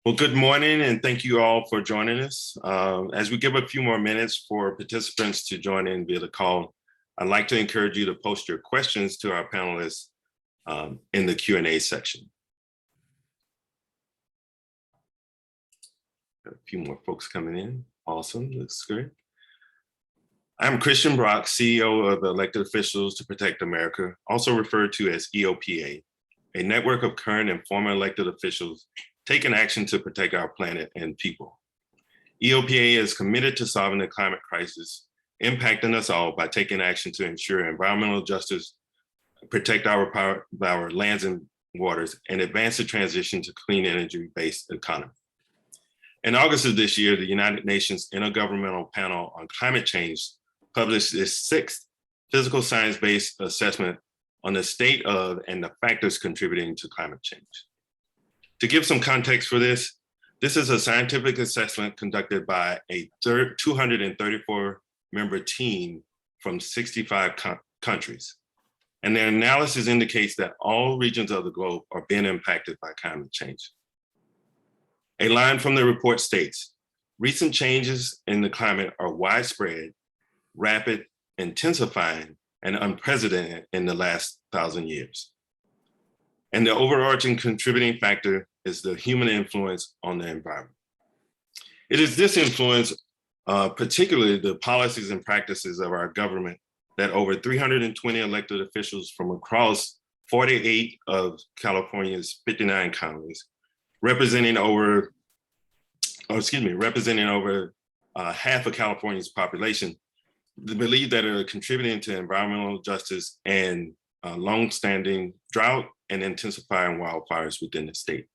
Well, good morning, and thank you all for joining us. As we give a few more minutes for participants to join in via the call, I'd like to encourage you to post your questions to our panelists in the Q&A section. Got a few more folks coming in. Awesome, looks great. I'm Christian Brock, CEO of Elected Officials to Protect America, also referred to as EOPA, a network of current and former elected officials taking action to protect our planet and people. EOPA is committed to solving the climate crisis, impacting us all by taking action to ensure environmental justice, protect our lands and waters, and advance the transition to clean energy-based economy. In August of this year, the United Nations Intergovernmental Panel on Climate Change published its sixth physical science-based assessment on the state of and the factors contributing to climate change. To give some context for this is a scientific assessment conducted by a 234-member team from 65 countries. And their analysis indicates that all regions of the globe are being impacted by climate change. A line from the report states, recent changes in the climate are widespread, rapid, intensifying, and unprecedented in the last 1,000 years. And the overarching contributing factor is the human influence on the environment. It is this influence, particularly the policies and practices of our government, that over 320 elected officials from across 48 of California's 59 counties, representing over half of California's population, believe that are contributing to environmental justice and long-standing drought and intensifying wildfires within the state.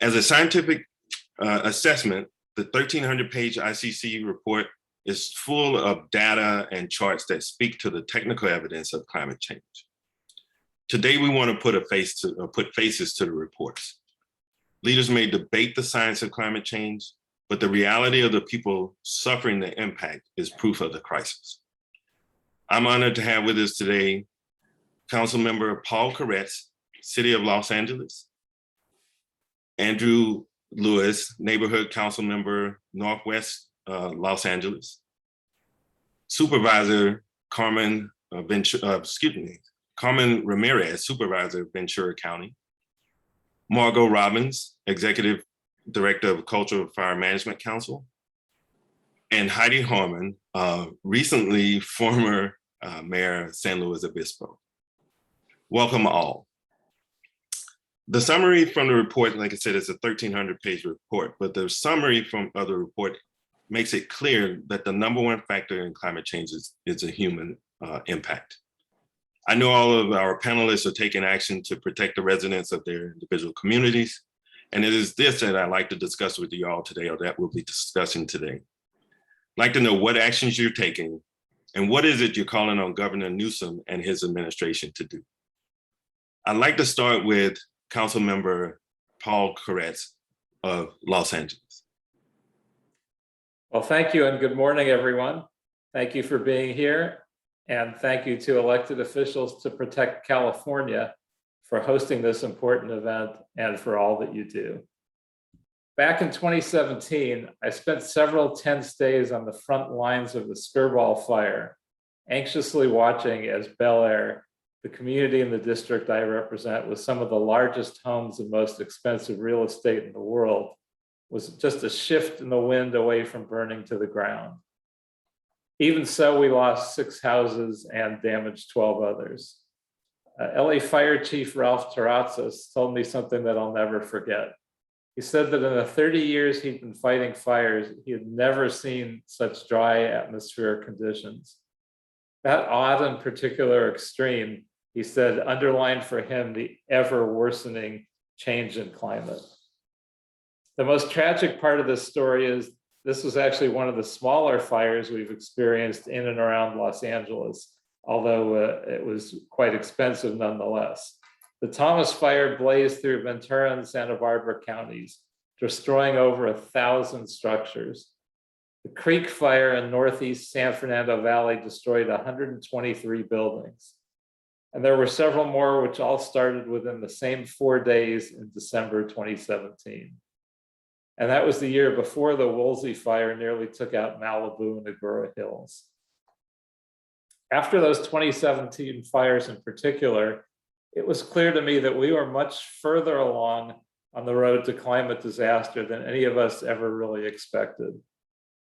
As a scientific assessment, the 1,300-page ICC report is full of data and charts that speak to the technical evidence of climate change. Today, we want to put faces to the reports. Leaders may debate the science of climate change, but the reality of the people suffering the impact is proof of the crisis. I'm honored to have with us today Councilmember Paul Koretz, City of Los Angeles, Andrew Lewis, Neighborhood Council Member, Northwest Los Angeles, Supervisor Carmen Ramirez, Supervisor Ventura County, Margo Robbins, Executive Director of Cultural Fire Management Council, and Heidi Harmon, recently former Mayor of San Luis Obispo. Welcome all. The summary from the report, like I said, is a 1,300-page report, but the summary from the report makes it clear that the number one factor in climate change is a human impact. I know all of our panelists are taking action to protect the residents of their individual communities, and it is this that I'd like to discuss with you all today, or that we'll be discussing today. I'd like to know what actions you're taking, and what is it you're calling on Governor Newsom and his administration to do. I'd like to start with Councilmember Paul Koretz of Los Angeles. Well, thank you and good morning, everyone. Thank you for being here. And thank you to elected officials to Protect California for hosting this important event and for all that you do. Back in 2017, I spent several tense days on the front lines of the Skirball fire, anxiously watching as Bel Air, the community in the district I represent with some of the largest homes and most expensive real estate in the world, was just a shift in the wind away from burning to the ground. Even so, we lost 6 houses and damaged 12 others. LA Fire Chief Ralph Terrazas told me something that I'll never forget. He said that in the 30 years he'd been fighting fires, he had never seen such dry atmospheric conditions. That odd and particular extreme, he said, underlined for him the ever worsening change in climate. The most tragic part of this story is this was actually one of the smaller fires we've experienced in and around Los Angeles, although it was quite expensive nonetheless. The Thomas Fire blazed through Ventura and Santa Barbara counties, destroying over 1,000 structures. The Creek Fire in Northeast San Fernando Valley destroyed 123 buildings. And there were several more which all started within the same 4 days in December 2017. And that was the year before the Woolsey fire nearly took out Malibu and Agoura Hills. After those 2017 fires in particular, it was clear to me that we were much further along on the road to climate disaster than any of us ever really expected.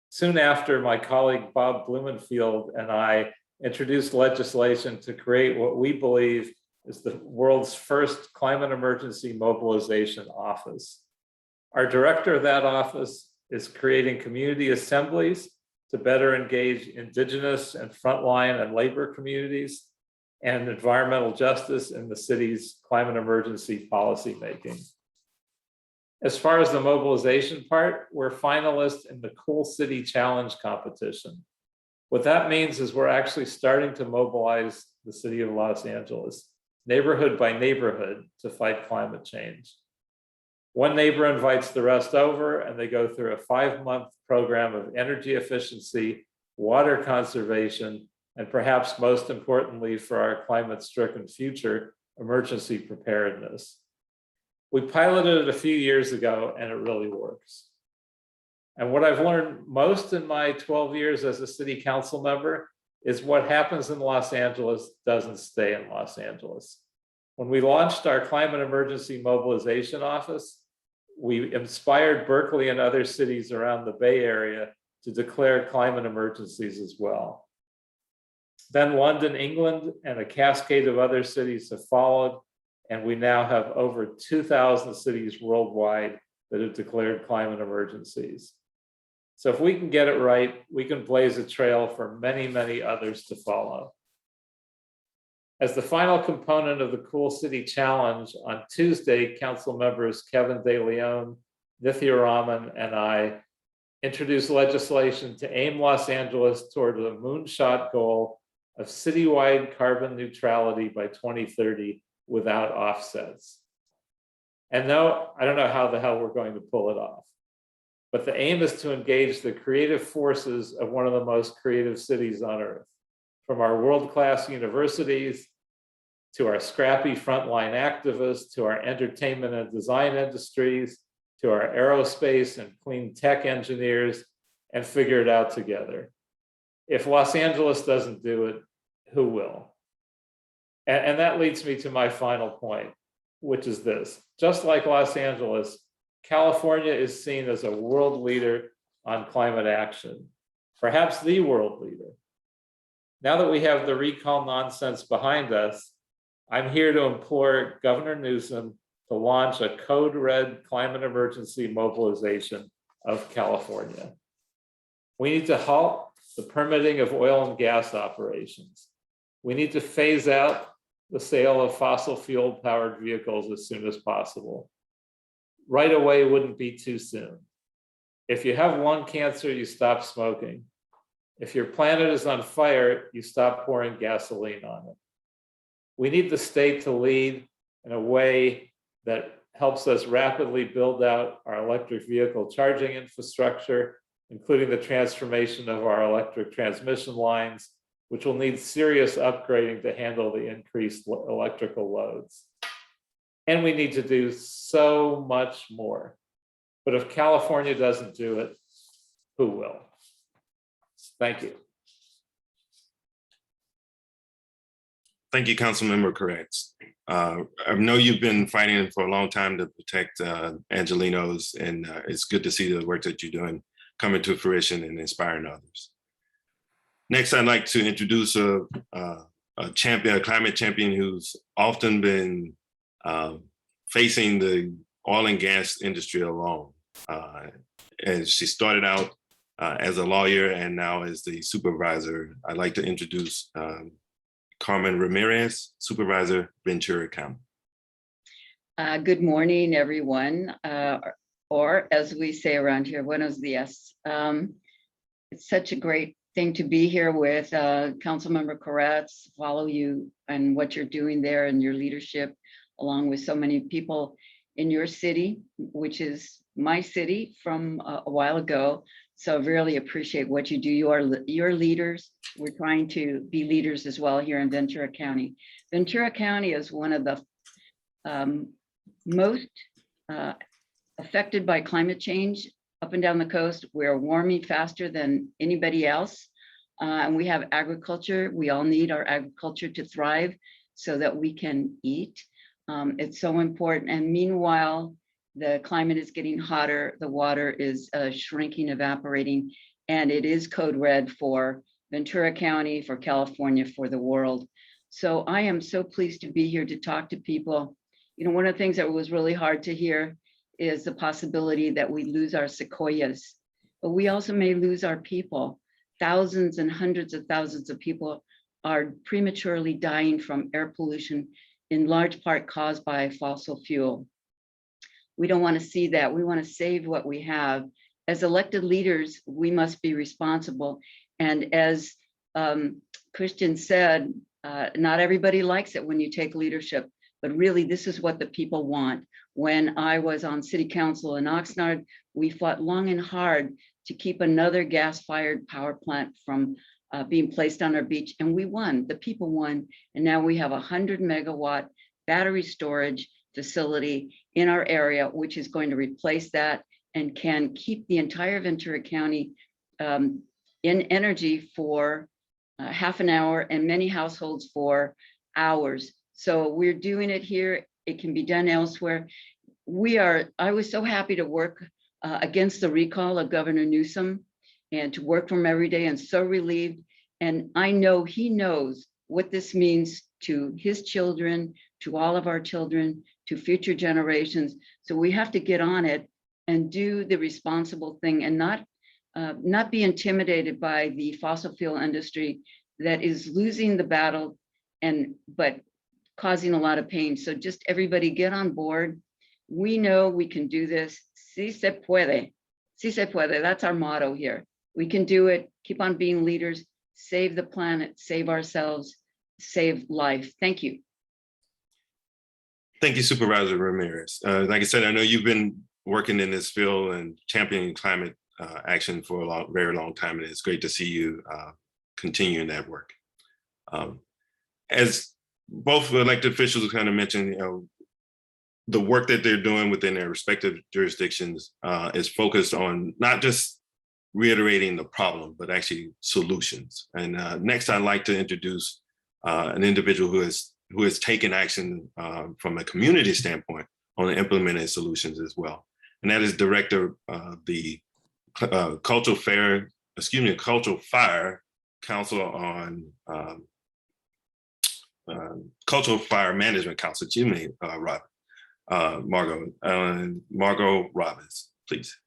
Soon after, my colleague Bob Blumenfield and I introduced legislation to create what we believe is the world's first climate emergency mobilization office. Our director of that office is creating community assemblies to better engage indigenous and frontline and labor communities and environmental justice in the city's climate emergency policymaking. As far as the mobilization part, we're finalists in the Cool City Challenge competition. What that means is we're actually starting to mobilize the city of Los Angeles, neighborhood by neighborhood, to fight climate change. One neighbor invites the rest over, and they go through a 5-month program of energy efficiency, water conservation, and perhaps most importantly for our climate-stricken future, emergency preparedness. We piloted it a few years ago, and it really works. And what I've learned most in my 12 years as a city council member is what happens in Los Angeles doesn't stay in Los Angeles. When we launched our climate emergency mobilization office, we inspired Berkeley and other cities around the Bay Area to declare climate emergencies as well. Then London, England, and a cascade of other cities have followed, and we now have over 2,000 cities worldwide that have declared climate emergencies. So if we can get it right, we can blaze a trail for many, many others to follow. As the final component of the Cool City Challenge, on Tuesday, council members Kevin De Leon, Nithya Raman, and I introduced legislation to aim Los Angeles toward a moonshot goal of citywide carbon neutrality by 2030 without offsets. And no, I don't know how the hell we're going to pull it off. But the aim is to engage the creative forces of one of the most creative cities on earth, from our world-class universities, to our scrappy frontline activists, to our entertainment and design industries, to our aerospace and clean tech engineers, and figure it out together. If Los Angeles doesn't do it, who will? And that leads me to my final point, which is this. Just like Los Angeles, California is seen as a world leader on climate action, perhaps the world leader. Now that we have the recall nonsense behind us, I'm here to implore Governor Newsom to launch a code red climate emergency mobilization of California. We need to halt the permitting of oil and gas operations. We need to phase out the sale of fossil fuel powered vehicles as soon as possible. Right away wouldn't be too soon. If you have lung cancer, you stop smoking. If your planet is on fire, you stop pouring gasoline on it. We need the state to lead in a way that helps us rapidly build out our electric vehicle charging infrastructure, including the transformation of our electric transmission lines, which will need serious upgrading to handle the increased electrical loads. And we need to do so much more. But if California doesn't do it, who will? Thank you. Thank you, Councilmember Koretz. I know you've been fighting for a long time to protect Angelenos, and it's good to see the work that you're doing coming to fruition and inspiring others. Next, I'd like to introduce a champion, a climate champion who's often been facing the oil and gas industry alone. And she started out as a lawyer and now as the supervisor. I'd like to introduce Carmen Ramirez, Supervisor, Ventura County. Good morning, everyone, or as we say around here, buenos dias. It's such a great thing to be here with Councilmember Koretz, follow you and what you're doing there and your leadership, along with so many people in your city, which is my city from a while ago. So I really appreciate what you do. You're leaders. We're trying to be leaders as well here in Ventura County. Ventura County is one of the most affected by climate change up and down the coast. We're warming faster than anybody else. And we have agriculture. We all need our agriculture to thrive so that we can eat. It's so important. And meanwhile, the climate is getting hotter. The water is shrinking, evaporating, and it is code red for Ventura County, for California, for the world. So I am so pleased to be here to talk to people. You know, one of the things that was really hard to hear is the possibility that we lose our sequoias, but we also may lose our people. Thousands and hundreds of thousands of people are prematurely dying from air pollution, in large part caused by fossil fuel. We don't want to see that. We want to save what we have. As elected leaders, we must be responsible. And as Christian said, not everybody likes it when you take leadership, but really this is what the people want. When I was on city council in Oxnard, we fought long and hard to keep another gas-fired power plant from being placed on our beach, and we won. The people won, and now we have a 100-megawatt battery storage facility in our area, which is going to replace that and can keep the entire Ventura County in energy for half an hour and many households for hours. So we're doing it here. It can be done elsewhere. I was so happy to work against the recall of Governor Newsom and to work for him every day, and so relieved. And I know he knows what this means to his children, to all of our children, to future generations. So we have to get on it and do the responsible thing and not be intimidated by the fossil fuel industry that is losing the battle but causing a lot of pain. So just everybody get on board. We know we can do this. Si se puede. Si se puede. That's our motto here. We can do it. Keep on being leaders. Save the planet. Save ourselves. Save life. Thank you. Thank you, Supervisor Ramirez. Like I said, I know you've been working in this field and championing climate action for a very long time, and it's great to see you continuing that work. As both elected officials kind of mentioned, the work that they're doing within their respective jurisdictions is focused on not just reiterating the problem, but actually solutions. And next, I'd like to introduce an individual who has taken action from a community standpoint on implementing solutions as well. And that is Director of the Cultural Fire Council on Cultural Fire Management Council, Margo Robbins, please.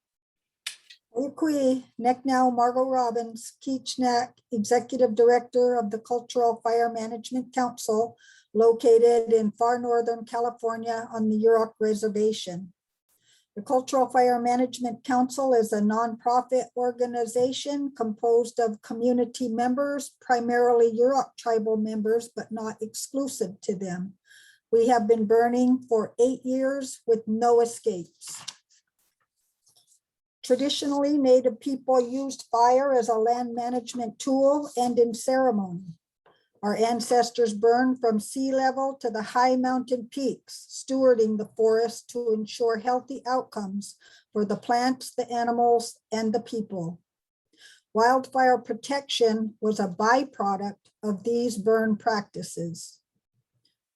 Margo Robbins, Keechnak, Executive Director of the Cultural Fire Management Council, located in far northern California on the Yurok Reservation. The Cultural Fire Management Council is a nonprofit organization composed of community members, primarily Yurok tribal members, but not exclusive to them. We have been burning for 8 years with no escapes. Traditionally, Native people used fire as a land management tool and in ceremony. Our ancestors burned from sea level to the high mountain peaks, stewarding the forest to ensure healthy outcomes for the plants, the animals, and the people. Wildfire protection was a byproduct of these burn practices.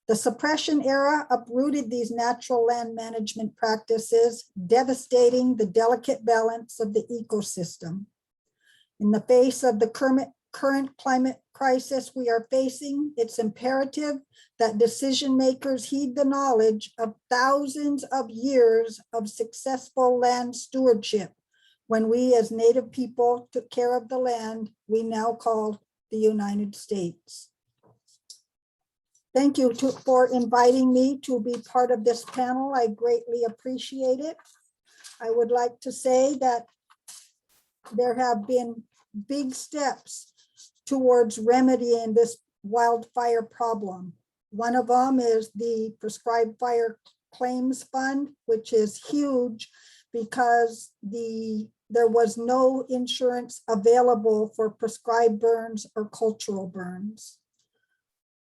The suppression era uprooted these natural land management practices, devastating the delicate balance of the ecosystem. In the face of the current climate crisis we are facing, it's imperative that decision makers heed the knowledge of thousands of years of successful land stewardship when we as Native people took care of the land we now call the United States. Thank you for inviting me to be part of this panel. I greatly appreciate it. I would like to say that there have been big steps towards remedying this wildfire problem. One of them is the Prescribed Fire Claims Fund, which is huge because there was no insurance available for prescribed burns or cultural burns.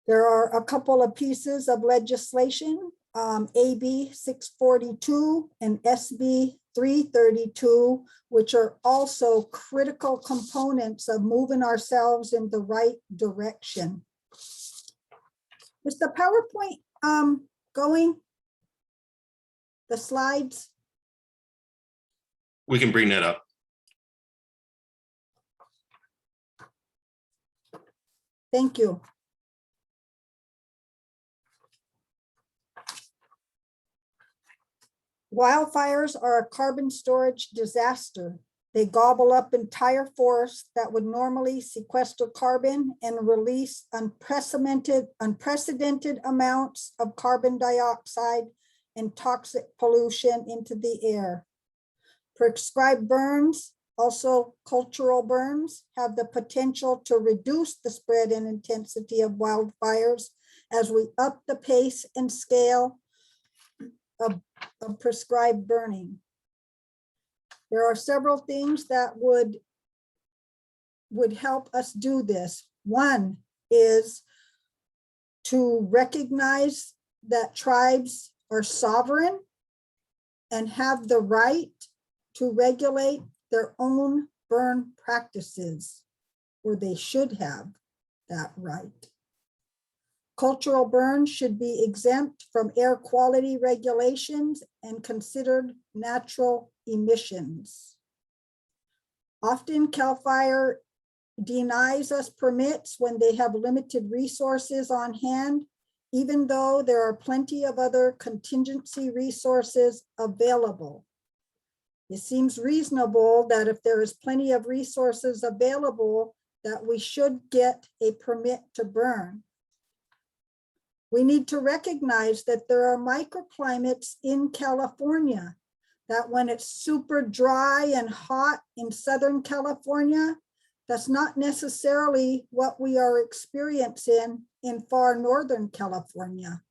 There are a couple of pieces of legislation, AB 642 and SB 332, which are also critical components of moving ourselves in the right direction. Is the PowerPoint going? The slides? We can bring that up. Thank you. Wildfires are a carbon storage disaster. They gobble up entire forests that would normally sequester carbon and release unprecedented amounts of carbon dioxide and toxic pollution into the air. Prescribed burns, also cultural burns, have the potential to reduce the spread and intensity of wildfires as we up the pace and scale of prescribed burning. There are several things that would help us do this. One is to recognize that tribes are sovereign and have the right to regulate their own burn practices, or they should have that right. Cultural burns should be exempt from air quality regulations and considered natural emissions. Often CAL FIRE denies us permits when they have limited resources on hand, even though there are plenty of other contingency resources available. It seems reasonable that if there is plenty of resources available, that we should get a permit to burn. We need to recognize that there are microclimates in California, that when it's super dry and hot in Southern California, that's not necessarily what we are experiencing in far Northern California.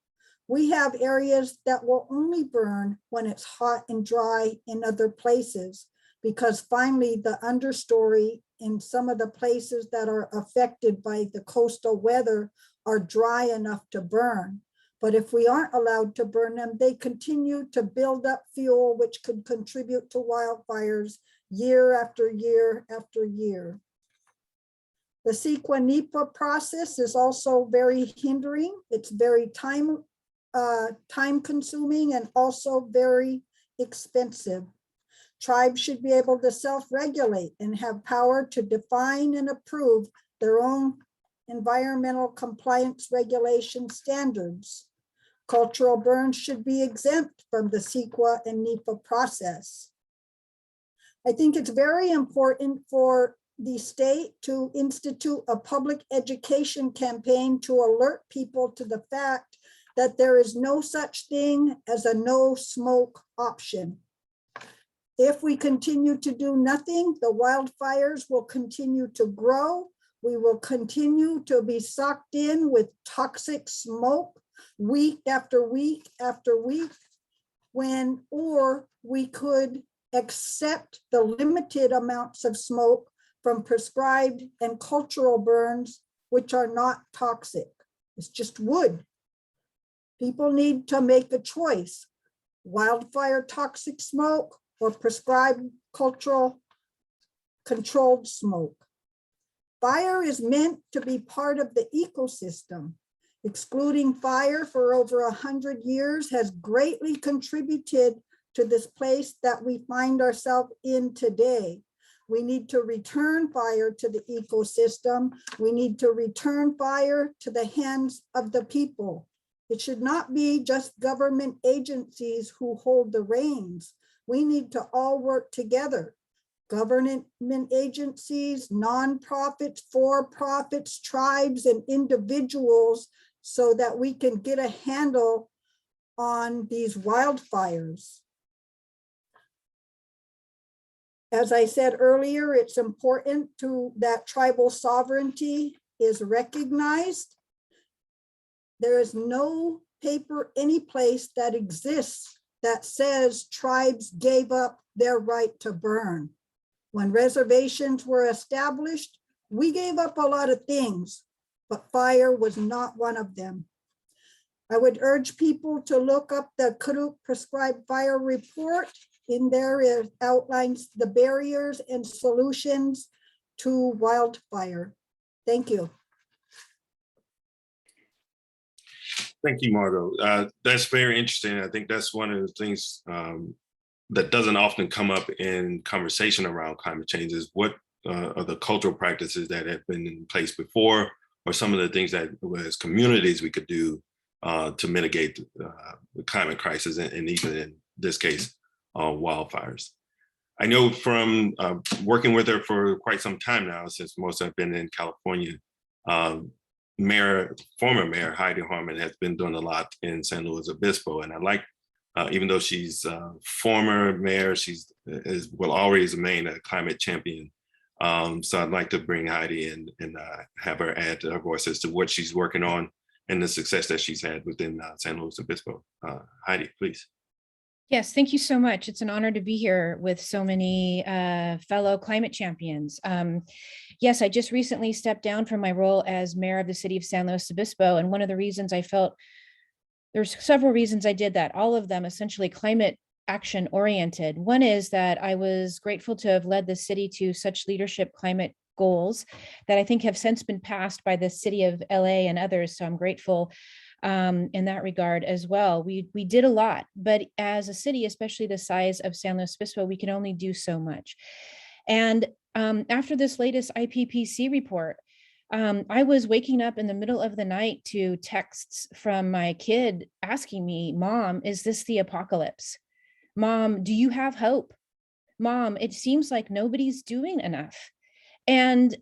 We have areas that will only burn when it's hot and dry in other places, because finally the understory in some of the places that are affected by the coastal weather are dry enough to burn. But if we aren't allowed to burn them, they continue to build up fuel, which could contribute to wildfires year after year after year. The CEQA-NEPA process is also very hindering. It's very time consuming and also very expensive. Tribes should be able to self-regulate and have power to define and approve their own environmental compliance regulation standards. Cultural burns should be exempt from the CEQA and NEPA process. I think it's very important for the state to institute a public education campaign to alert people to the fact that there is no such thing as a no smoke option. If we continue to do nothing, the wildfires will continue to grow. We will continue to be sucked in with toxic smoke week after week after week, or we could accept the limited amounts of smoke from prescribed and cultural burns, which are not toxic. It's just wood. People need to make a choice: wildfire toxic smoke or prescribed cultural controlled smoke. Fire is meant to be part of the ecosystem. Excluding fire for over 100 years has greatly contributed to this place that we find ourselves in today. We need to return fire to the ecosystem. We need to return fire to the hands of the people. It should not be just government agencies who hold the reins. We need to all work together. Government agencies, nonprofits, for-profits, tribes, and individuals, so that we can get a handle on these wildfires. As I said earlier, it's important that tribal sovereignty is recognized. There is no paper any place that exists that says tribes gave up their right to burn. When reservations were established, we gave up a lot of things, but fire was not one of them. I would urge people to look up the Koretz Prescribed Fire Report. In there, it outlines the barriers and solutions to wildfire. Thank you. Thank you, Margo. That's very interesting. I think that's one of the things that doesn't often come up in conversation around climate change is what are the cultural practices that have been in place before, or some of the things that as communities we could do to mitigate the climate crisis, and even in this case, wildfires. I know from working with her for quite some time now, since most have been in California, former Mayor Heidi Harmon has been doing a lot in San Luis Obispo, and I like, even though she's former mayor, will always remain a climate champion. So I'd like to bring Heidi in and have her add her voice as to what she's working on and the success that she's had within San Luis Obispo. Heidi, please. Yes, thank you so much. It's an honor to be here with so many fellow climate champions. Yes, I just recently stepped down from my role as mayor of the city of San Luis Obispo. And one of the reasons I felt, there's several reasons I did that, all of them essentially climate action oriented. One is that I was grateful to have led the city to such leadership climate goals that I think have since been passed by the city of LA and others. So I'm grateful in that regard as well. We did a lot, but as a city, especially the size of San Luis Obispo, we can only do so much. And after this latest IPCC report, I was waking up in the middle of the night to texts from my kid asking me, "Mom, is this the apocalypse? Mom, do you have hope? Mom, it seems like nobody's doing enough." And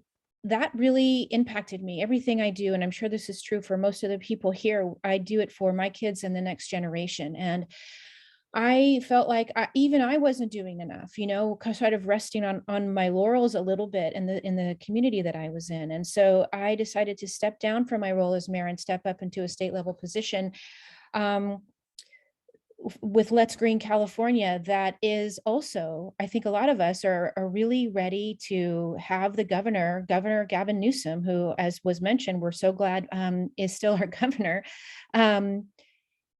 that really impacted me. Everything I do, and I'm sure this is true for most of the people here, I do it for my kids and the next generation. And I felt like even I wasn't doing enough, you know, sort of resting on my laurels a little bit in the community that I was in. And so I decided to step down from my role as mayor and step up into a state level position with Let's Green California. That is also, I think a lot of us are really ready to have the Governor Gavin Newsom, who, as was mentioned, we're so glad is still our governor.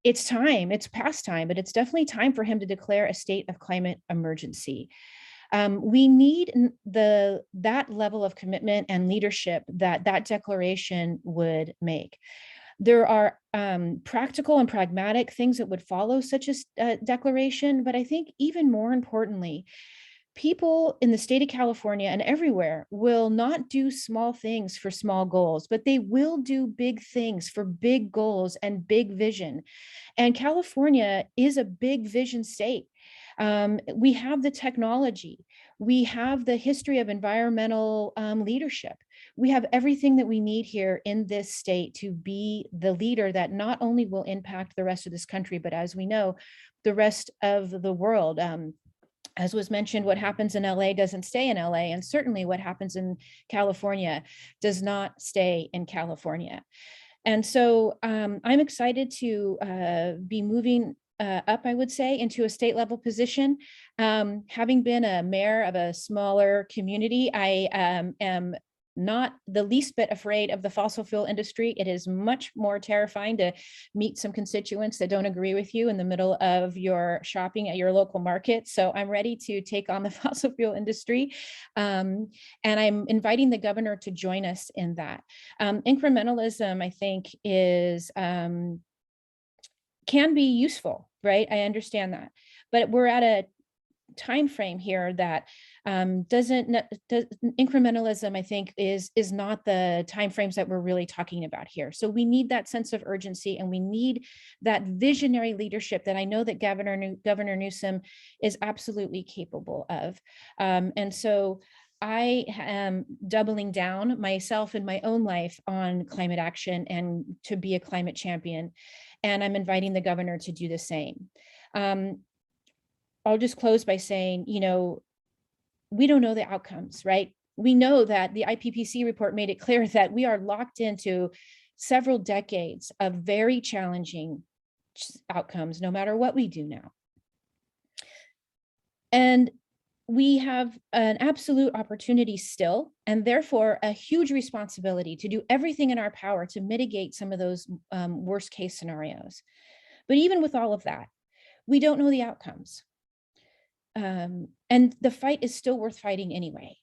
It's time, it's past time, but it's definitely time for him to declare a state of climate emergency. We need that level of commitment and leadership that declaration would make. There are practical and pragmatic things that would follow such a declaration, but I think even more importantly, people in the state of California and everywhere will not do small things for small goals, but they will do big things for big goals and big vision. And California is a big vision state. We have the technology. We have the history of environmental leadership. We have everything that we need here in this state to be the leader that not only will impact the rest of this country, but as we know, the rest of the world. As was mentioned, what happens in LA doesn't stay in LA, and certainly what happens in California does not stay in California. And so I'm excited to be moving up, I would say, into a state level position. Having been a mayor of a smaller community, I am not the least bit afraid of the fossil fuel industry. It is much more terrifying to meet some constituents that don't agree with you in the middle of your shopping at your local market. So I'm ready to take on the fossil fuel industry. And I'm inviting the governor to join us in that. Incrementalism, I think, is can be useful, right? I understand that, but we're at a time frame here that incrementalism, I think, is not the time frames that we're really talking about here. So we need that sense of urgency, and we need that visionary leadership that I know that Governor Newsom is absolutely capable of. And so I am doubling down myself in my own life on climate action and to be a climate champion. And I'm inviting the governor to do the same. I'll just close by saying, you know, we don't know the outcomes, right? We know that the IPCC report made it clear that we are locked into several decades of very challenging outcomes, no matter what we do now. And we have an absolute opportunity still, and therefore a huge responsibility to do everything in our power to mitigate some of those worst case scenarios. But even with all of that, we don't know the outcomes. And the fight is still worth fighting anyway.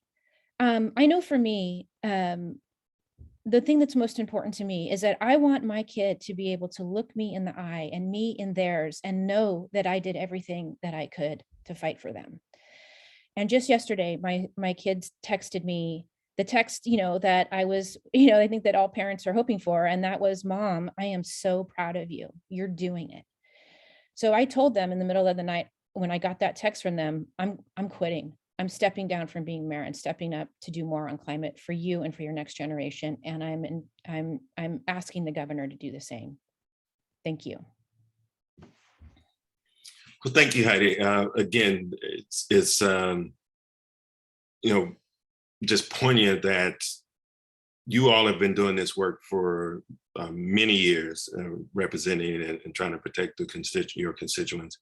I know for me, the thing that's most important to me is that I want my kid to be able to look me in the eye and me in theirs and know that I did everything that I could to fight for them. And just yesterday, my kids texted me the text, that I was, I think that all parents are hoping for. And that was, Mom, I am so proud of you. You're doing it. So I told them in the middle of the night, when I got that text from them, I'm quitting. I'm stepping down from being mayor and stepping up to do more on climate for you and for your next generation. And I'm asking the governor to do the same. Thank you. Well, thank you, Heidi. Again, it's just poignant that you all have been doing this work for many years, representing and trying to protect your constituents.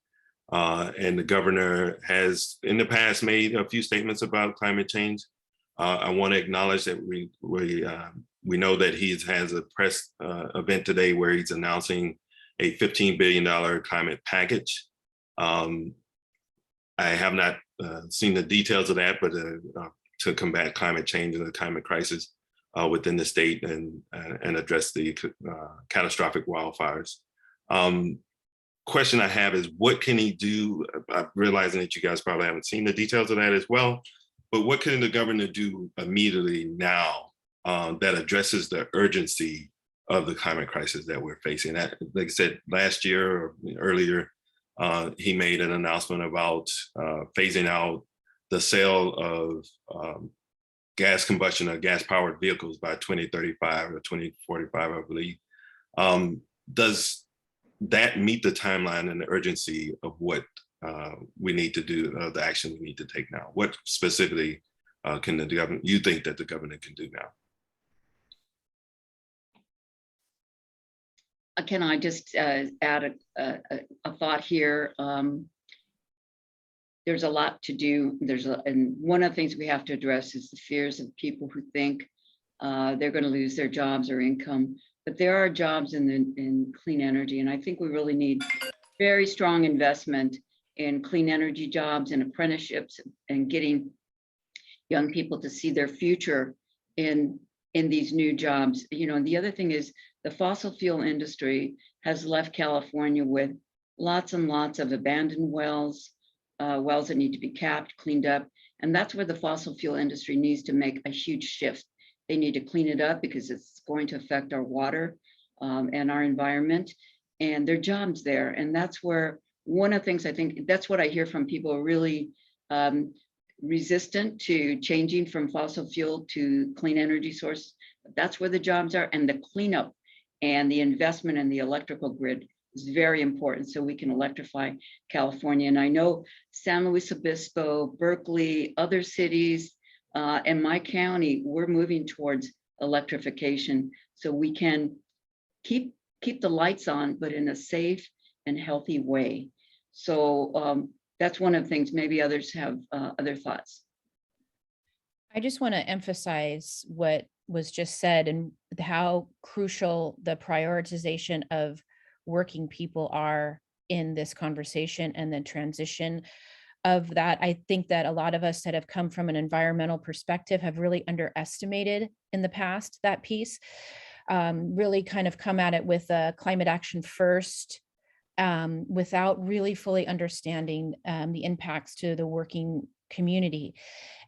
And the governor has, in the past, made a few statements about climate change. I want to acknowledge that we know that he has a press event today where he's announcing a $15 billion climate package. I have not seen the details of that, but to combat climate change and the climate crisis within the state and address the catastrophic wildfires. Question I have is, what can he do? I'm realizing that you guys probably haven't seen the details of that as well, but what can the governor do immediately now that addresses the urgency of the climate crisis that we're facing? Like I said, last year or earlier, he made an announcement about phasing out the sale of gas combustion or gas powered vehicles by 2035 or 2045, I believe. Does that meet the timeline and the urgency of what we need to do, the action we need to take now? What specifically can the government, you think that the governor can do now? Can I just add a thought here? There's a lot to do. And one of the things we have to address is the fears of people who think they're going to lose their jobs or income. But there are jobs in clean energy, and I think we really need very strong investment in clean energy jobs and apprenticeships and getting young people to see their future in these new jobs. And the other thing is the fossil fuel industry has left California with lots and lots of abandoned wells, wells that need to be capped, cleaned up, and that's where the fossil fuel industry needs to make a huge shift. They need to clean it up because it's going to affect our water and our environment, and their jobs there. And that's where one of the things I think, that's what I hear from people are really resistant to changing from fossil fuel to clean energy sources. That's where the jobs are, and the cleanup and the investment in the electrical grid is very important so we can electrify California. And I know San Luis Obispo, Berkeley, other cities, and my county, we're moving towards electrification so we can keep the lights on, but in a safe and healthy way. So that's one of the things. Maybe others have other thoughts. I just want to emphasize what was just said and how crucial the prioritization of working people are in this conversation and the transition of that. I think that a lot of us that have come from an environmental perspective have really underestimated in the past that piece, really kind of come at it with climate action first, without really fully understanding the impacts to the working community.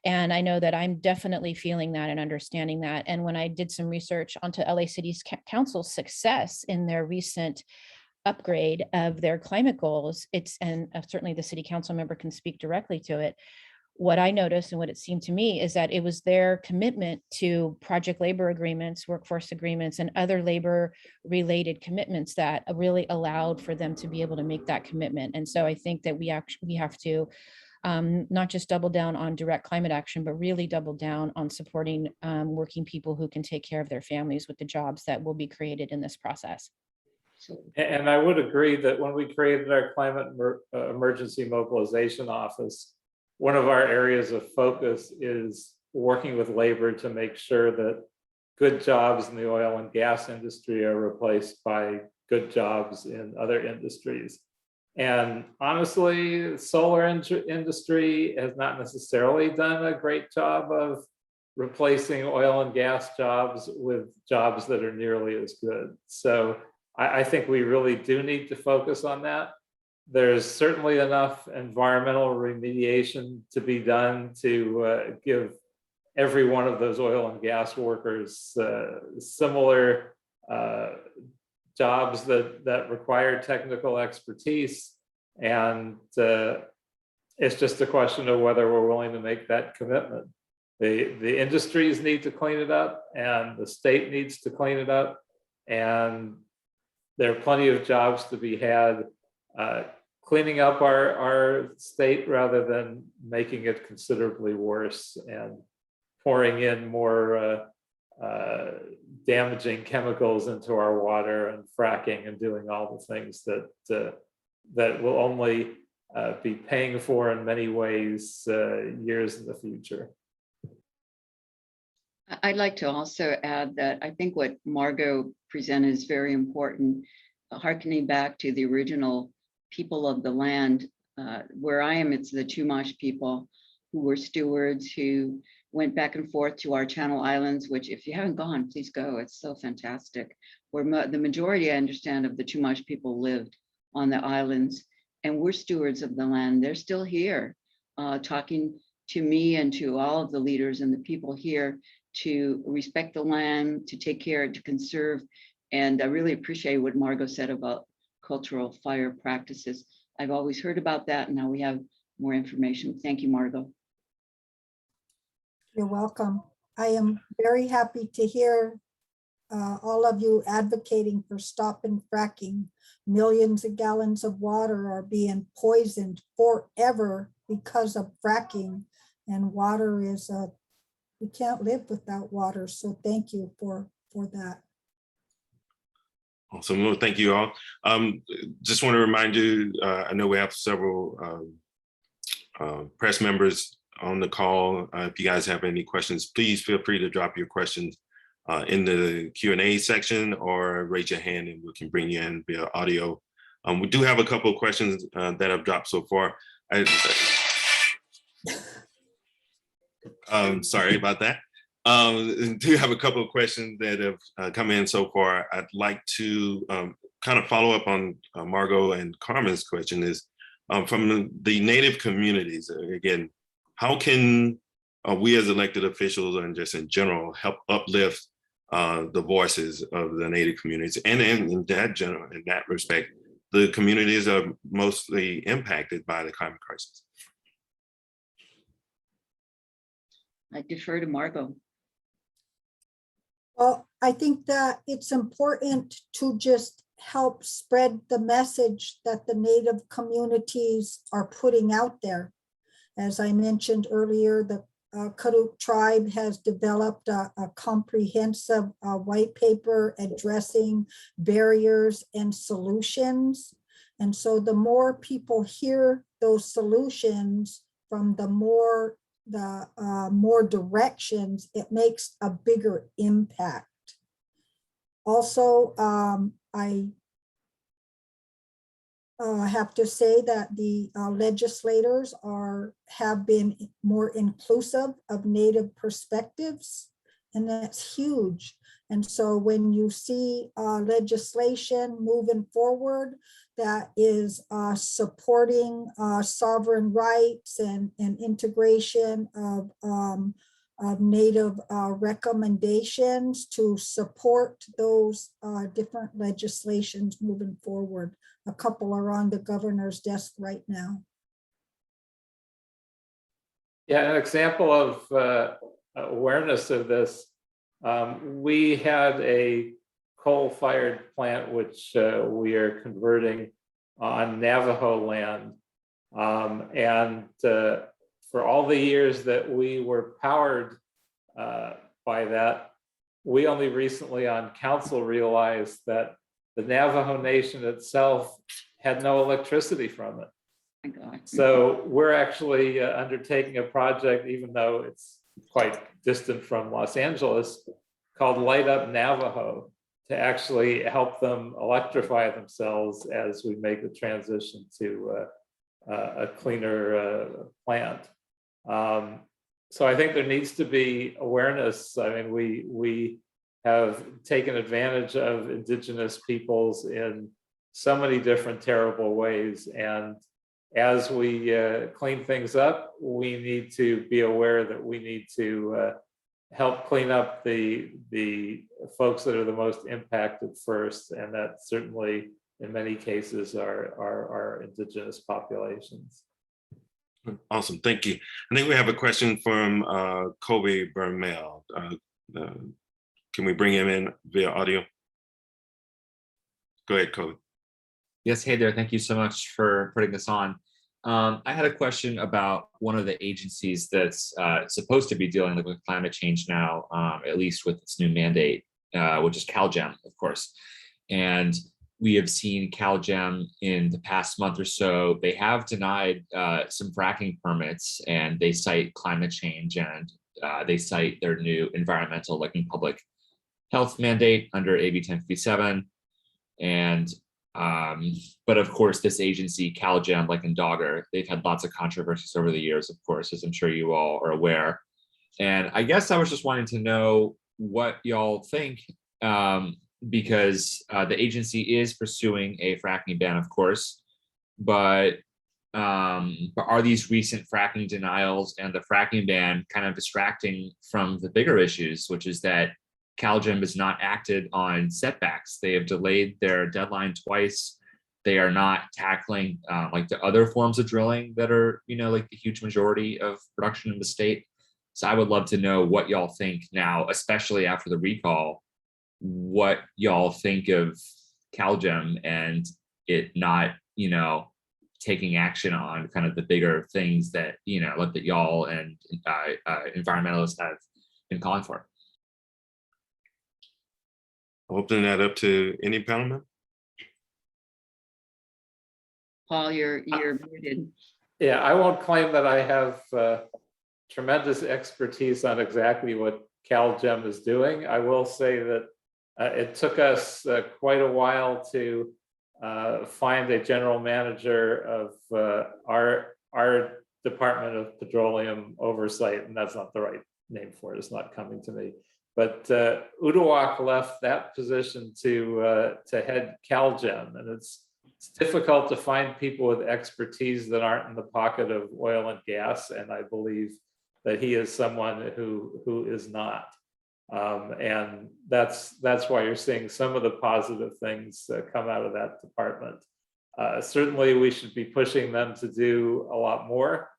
And I know that I'm definitely feeling that and understanding that. And when I did some research onto LA City's Council's success in their recent upgrade of their climate goals, and certainly the city council member can speak directly to it. What I noticed and what it seemed to me is that it was their commitment to project labor agreements, workforce agreements, and other labor related commitments that really allowed for them to be able to make that commitment. And so I think that we have to not just double down on direct climate action, but really double down on supporting working people who can take care of their families with the jobs that will be created in this process. And I would agree that when we created our climate emergency mobilization office, one of our areas of focus is working with labor to make sure that good jobs in the oil and gas industry are replaced by good jobs in other industries. And honestly, solar industry has not necessarily done a great job of replacing oil and gas jobs with jobs that are nearly as good. So I think we really do need to focus on that. There's certainly enough environmental remediation to be done to give every one of those oil and gas workers similar jobs that require technical expertise. And it's just a question of whether we're willing to make that commitment. The industries need to clean it up, and the state needs to clean it up. And there are plenty of jobs to be had cleaning up our state rather than making it considerably worse and pouring in more damaging chemicals into our water and fracking and doing all the things that will only be paying for in many ways years in the future. I'd like to also add that I think what Margo presented is very important, hearkening back to the original people of the land. Where I am, it's the Chumash people who were stewards who went back and forth to our Channel Islands, which if you haven't gone, please go. It's so fantastic. Where the majority, I understand, of the Chumash people lived on the islands, and we're stewards of the land. They're still here talking to me and to all of the leaders and the people here to respect the land, to take care, to conserve. And I really appreciate what Margo said about cultural fire practices. I've always heard about that, and now we have more information. Thank you, Margo. You're welcome. I am very happy to hear all of you advocating for stopping fracking. Millions of gallons of water are being poisoned forever because of fracking, and water is we can't live without water. So thank you for that. Awesome. Well, thank you all. Just want to remind you, I know we have several press members on the call. If you guys have any questions, please feel free to drop your questions in the Q&A section or raise your hand and we can bring you in via audio. We do have a couple of questions that have dropped so far. Sorry about that. Do have a couple of questions that have come in so far. I'd like to kind of follow up on Margo and Carmen's question is from the Native communities, again, how can we as elected officials and just in general help uplift the voices of the Native communities? And in that respect, the communities are mostly impacted by the climate crisis. I defer to Margo. Well, I think that it's important to just help spread the message that the Native communities are putting out there. As I mentioned earlier, the Koretz tribe has developed a comprehensive white paper addressing barriers and solutions. And so the more people hear those solutions from the more directions, it makes a bigger impact. Also, I have to say that the legislators have been more inclusive of Native perspectives, and that's huge. And so when you see legislation moving forward that is supporting sovereign rights and integration of Native recommendations to support those different legislations moving forward. A couple are on the governor's desk right now. Yeah, an example of awareness of this, we had a coal-fired plant which we are converting on Navajo land. For all the years that we were powered by that, we only recently on council realized that the Navajo Nation itself had no electricity from it. My God. So we're actually undertaking a project, even though it's quite distant from Los Angeles, called Light Up Navajo, to actually help them electrify themselves as we make the transition to a cleaner plant. So I think there needs to be awareness. I mean, we have taken advantage of indigenous peoples in so many different terrible ways, and as we clean things up, we need to be aware that we need to help clean up the folks that are the most impacted first, and that certainly in many cases are indigenous populations. Awesome, thank you. I think we have a question from Kobe Bermel. Can we bring him in via audio? Go ahead, Kobe. Yes, hey there. Thank you so much for putting this on. I had a question about one of the agencies that's supposed to be dealing with climate change now, at least with its new mandate, which is CalGEM, of course. And we have seen CalGEM in the past month or so. They have denied some fracking permits, and they cite climate change, and they cite their new environmental, like in public health mandate under AB 1057. And but of course, this agency, CalGEM, like in Dogger, they've had lots of controversies over the years, of course, as I'm sure you all are aware. And I guess I was just wanting to know what y'all think, because the agency is pursuing a fracking ban, of course, but are these recent fracking denials and the fracking ban kind of distracting from the bigger issues, which is that CalGEM has not acted on setbacks. They have delayed their deadline twice. They are not tackling like the other forms of drilling that are, like the huge majority of production in the state. So I would love to know what y'all think now, especially after the recall, what y'all think of CalGEM and it not, taking action on kind of the bigger things that, that y'all and environmentalists have been calling for. Opening that up to any panel member. Paul, you're muted. Yeah, I won't claim that I have tremendous expertise on exactly what CalGEM is doing. I will say that it took us quite a while to find a general manager of our Department of Petroleum Oversight, and that's not the right name for it. It's not coming to me. But Uduak left that position to head CalGEM, and it's difficult to find people with expertise that aren't in the pocket of oil and gas, and I believe that he is someone who is not. And that's why you're seeing some of the positive things come out of that department. Certainly, we should be pushing them to do a lot more.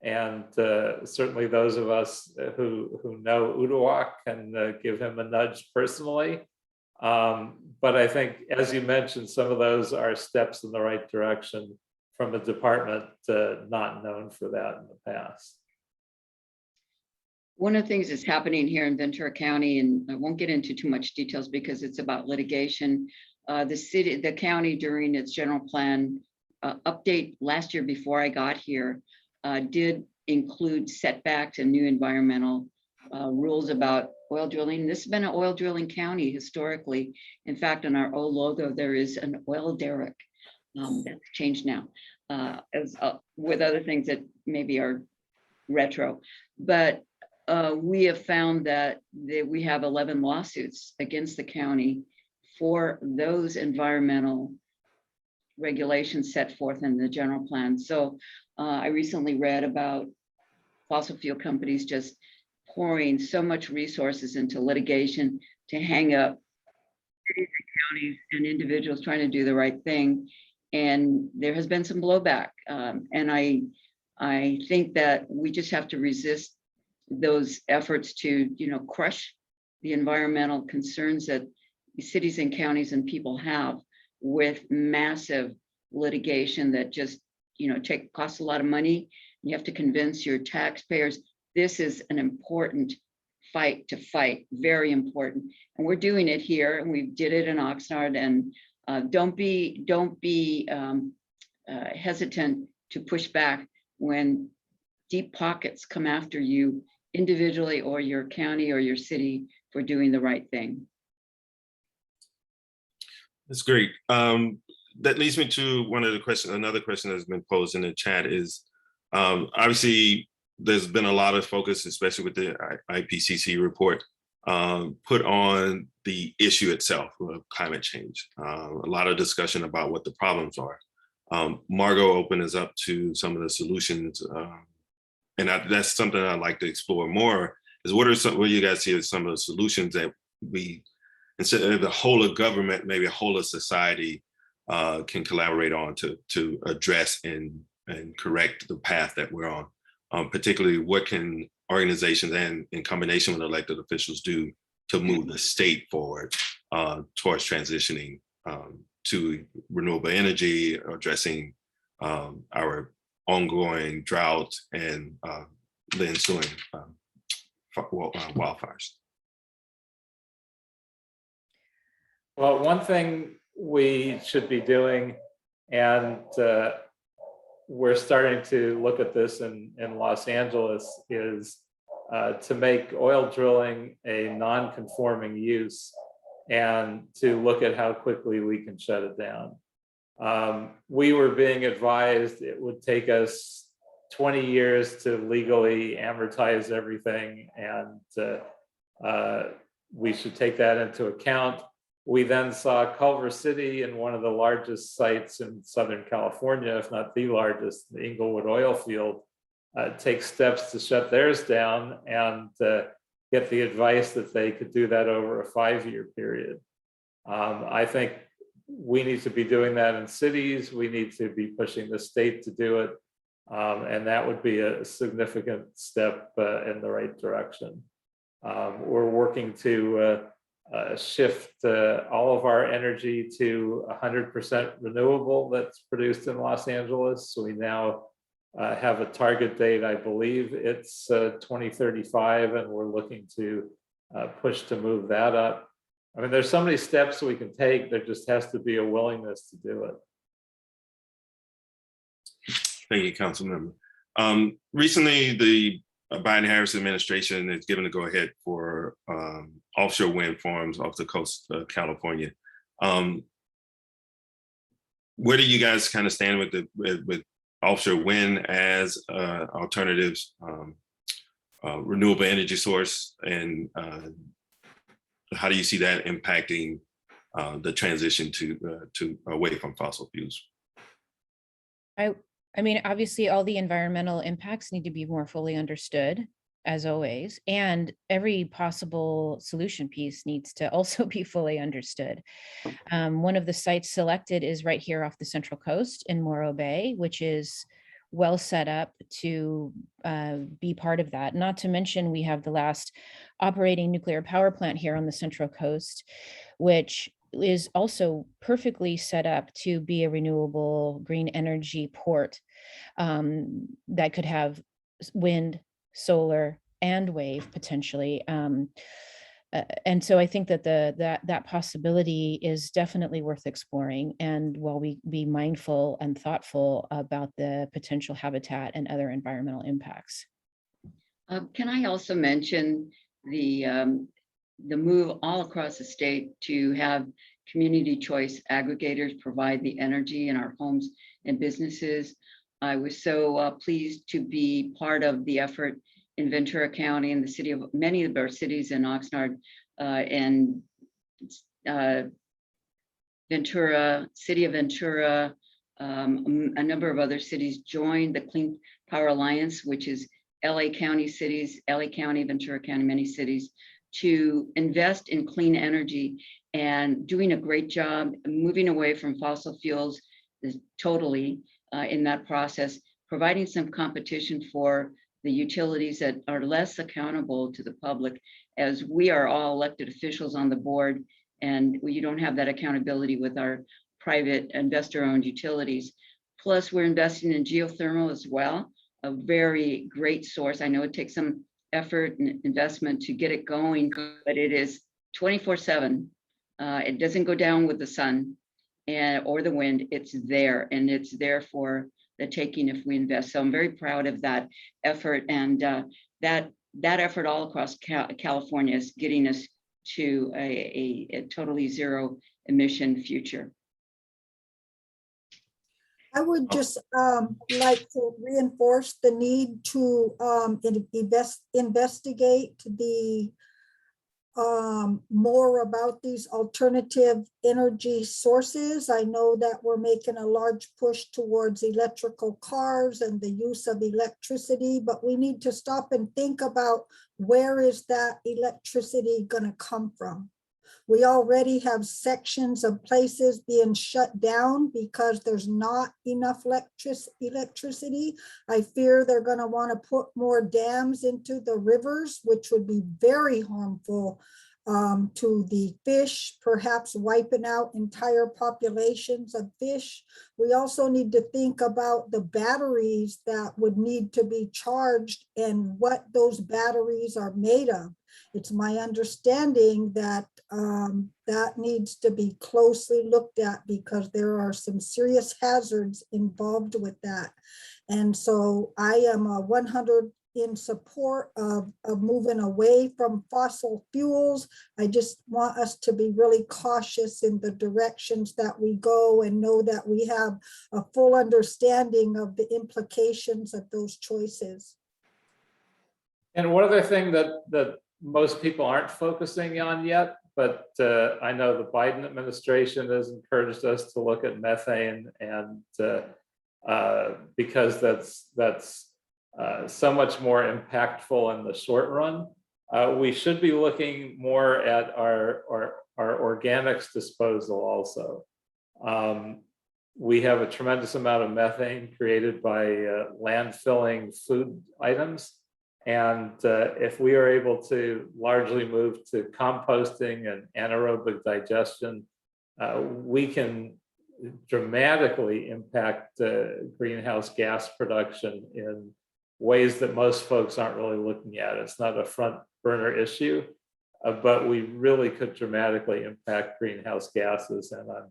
And certainly those of us who know Uduak can give him a nudge personally. But I think, as you mentioned, some of those are steps in the right direction from a department not known for that in the past. One of the things that's happening here in Ventura County, and I won't get into too much details because it's about litigation. The county during its general plan update last year before I got here, did include setbacks and new environmental rules about oil drilling. This has been an oil drilling county historically. In fact, on our old logo, there is an oil derrick. That's changed now, with other things that maybe are retro. But we have found that we have 11 lawsuits against the county for those environmental regulations set forth in the general plan. So I recently read about fossil fuel companies just pouring so much resources into litigation to hang up cities and counties and individuals trying to do the right thing. And there has been some blowback. And I think that we just have to resist those efforts to, crush the environmental concerns that cities and counties and people have with massive litigation that just costs a lot of money. You have to convince your taxpayers. This is an important fight to fight, very important. And we're doing it here, and we did it in Oxnard. And don't be hesitant to push back when deep pockets come after you individually or your county or your city for doing the right thing. That's great. That leads me to one of the questions, another question that's been posed in the chat is, obviously, there's been a lot of focus, especially with the IPCC report, put on the issue itself of climate change. A lot of discussion about what the problems are. Margo opened us up to some of the solutions, and that's something I'd like to explore more, is what you guys see as some of the solutions that we, instead of the whole of government, maybe a whole of society can collaborate on to address and correct the path that we're on. Particularly, what can organizations and in combination with elected officials do to move the state forward towards transitioning to renewable energy, addressing our ongoing drought and the ensuing wildfires. Well, one thing we should be doing, and we're starting to look at this in Los Angeles, is to make oil drilling a non-conforming use and to look at how quickly we can shut it down. We were being advised it would take us 20 years to legally amortize everything, and we should take that into account. We then saw Culver City, in one of the largest sites in Southern California, if not the largest, the Inglewood oil field, take steps to shut theirs down and get the advice that they could do that over a 5-year period. I think we need to be doing that in cities. We need to be pushing the state to do it. And that would be a significant step in the right direction. We're working to shift all of our energy to 100% renewable that's produced in Los Angeles. So we now have a target date, I believe it's 2035, and we're looking to push to move that up. I mean, there's so many steps we can take, there just has to be a willingness to do it. Thank you, Councilmember. Recently, the Biden-Harris administration has given the go-ahead for offshore wind farms off the coast of California. Where do you guys kind of stand with offshore wind as alternatives, renewable energy source, and how do you see that impacting the transition to away from fossil fuels? I mean, obviously, all the environmental impacts need to be more fully understood, as always, and every possible solution piece needs to also be fully understood. One of the sites selected is right here off the Central Coast in Morro Bay, which is well set up to be part of that. Not to mention, we have the last operating nuclear power plant here on the Central Coast, which is also perfectly set up to be a renewable green energy port that could have wind, solar, and wave potentially. And so I think that that possibility is definitely worth exploring. And while we be mindful and thoughtful about the potential habitat and other environmental impacts. Can I also mention the move all across the state to have community choice aggregators provide the energy in our homes and businesses? I was so pleased to be part of the effort in Ventura County and the city of many of our cities in Oxnard and Ventura, city of Ventura, a number of other cities joined the Clean Power Alliance, which is LA County cities, LA County, Ventura County, many cities, to invest in clean energy and doing a great job moving away from fossil fuels totally in that process, providing some competition for the utilities that are less accountable to the public, as we are all elected officials on the board and you don't have that accountability with our private investor-owned utilities. Plus, we're investing in geothermal as well, a very great source. I know it takes some effort and investment to get it going, but it is 24/7. It doesn't go down with the sun or the wind. It's there, and it's there for the taking if we invest. So I'm very proud of that effort, and that effort all across California is getting us to a totally zero emission future. I would just like to reinforce the need to investigate the more about these alternative energy sources. I know that we're making a large push towards electrical cars and the use of electricity, but we need to stop and think about where is that electricity going to come from. We already have sections of places being shut down because there's not enough electricity. I fear they're going to want to put more dams into the rivers, which would be very harmful to the fish, perhaps wiping out entire populations of fish. We also need to think about the batteries that would need to be charged and what those batteries are made of. It's my understanding that that needs to be closely looked at because there are some serious hazards involved with that. And so I am 100 in support of moving away from fossil fuels. I just want us to be really cautious in the directions that we go and know that we have a full understanding of the implications of those choices. And one other thing that most people aren't focusing on yet, but I know the Biden administration has encouraged us to look at methane, and because that's so much more impactful in the short run. We should be looking more at our organics disposal also. We have a tremendous amount of methane created by landfilling food items. And if we are able to largely move to composting and anaerobic digestion, we can dramatically impact greenhouse gas production in ways that most folks aren't really looking at. It's not a front burner issue, but we really could dramatically impact greenhouse gases. And I'm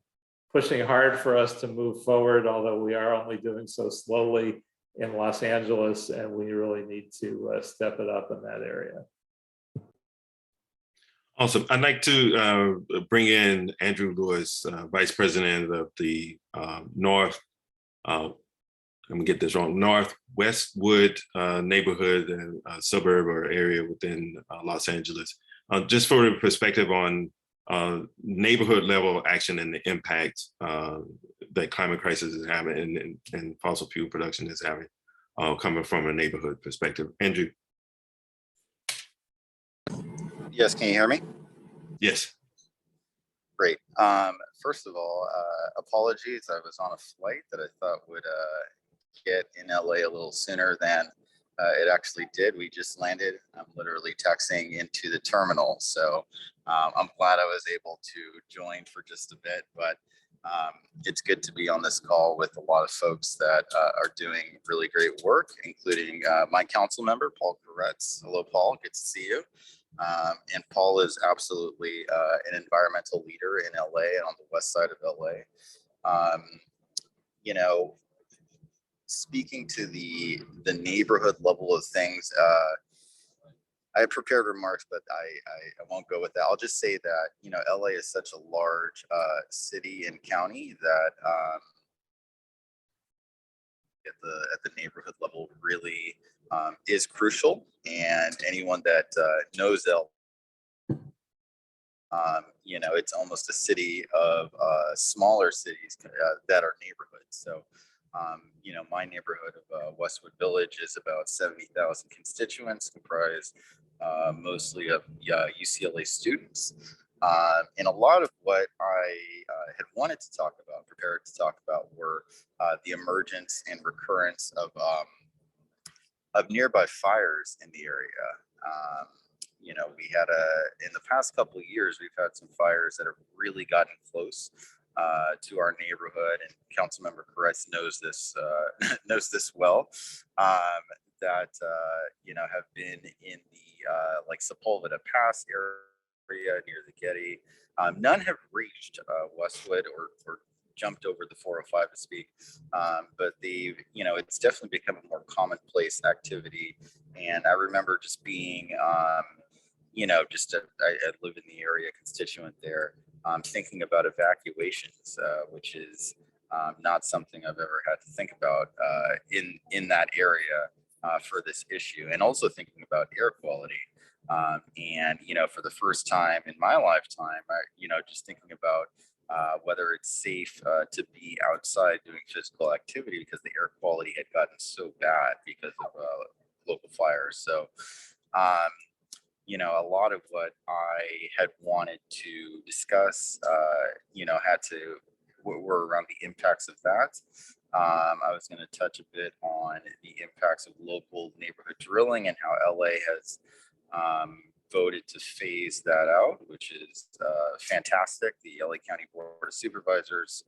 pushing hard for us to move forward, although we are only doing so slowly in Los Angeles, and we really need to step it up in that area. Awesome. I'd like to bring in Andrew Lewis, Vice President of the North, let me get this wrong, North Westwood neighborhood and suburb or area within Los Angeles. Just for the perspective on neighborhood level action and the impact that climate crisis is having and fossil fuel production is having, coming from a neighborhood perspective. Andrew. Yes, can you hear me? Yes. Great. First of all, apologies. I was on a flight that I thought would get in LA a little sooner than it actually did. We just landed. I'm literally taxiing into the terminal. So I'm glad I was able to join for just a bit, but it's good to be on this call with a lot of folks that are doing really great work, including my council member, Paul Koretz. Hello, Paul, good to see you. And Paul is absolutely an environmental leader in LA and on the west side of LA. You know, speaking to the neighborhood level of things, I have prepared remarks, but I won't go with that. I'll just say that, you know, LA is such a large city and county that at the neighborhood level really is crucial. And anyone that knows LA, you know, it's almost a city of smaller cities that are neighborhoods. So, you know, my neighborhood of Westwood Village is about 70,000 constituents, comprised mostly of UCLA students. And a lot of what I had wanted to talk about, prepared to talk about, were the emergence and recurrence of nearby fires in the area. You know, we had in the past couple of years, we've had some fires that have really gotten close to our neighborhood, and Councilmember Koretz knows this well. That you know, have been in the like Sepulveda Pass area near the Getty. None have reached Westwood or jumped over the 405 to speak, but it's definitely become a more commonplace activity. And I remember just being, I live in the area, constituent there, thinking about evacuations, which is not something I've ever had to think about in that area for this issue, and also thinking about air quality. For the first time in my lifetime, just thinking about whether it's safe to be outside doing physical activity because the air quality had gotten so bad because of local fires. So, a lot of what I had wanted to discuss, were around the impacts of that. I was going to touch a bit on the impacts of local neighborhood drilling and how LA has voted to phase that out, which is fantastic. The LA County Board of Supervisors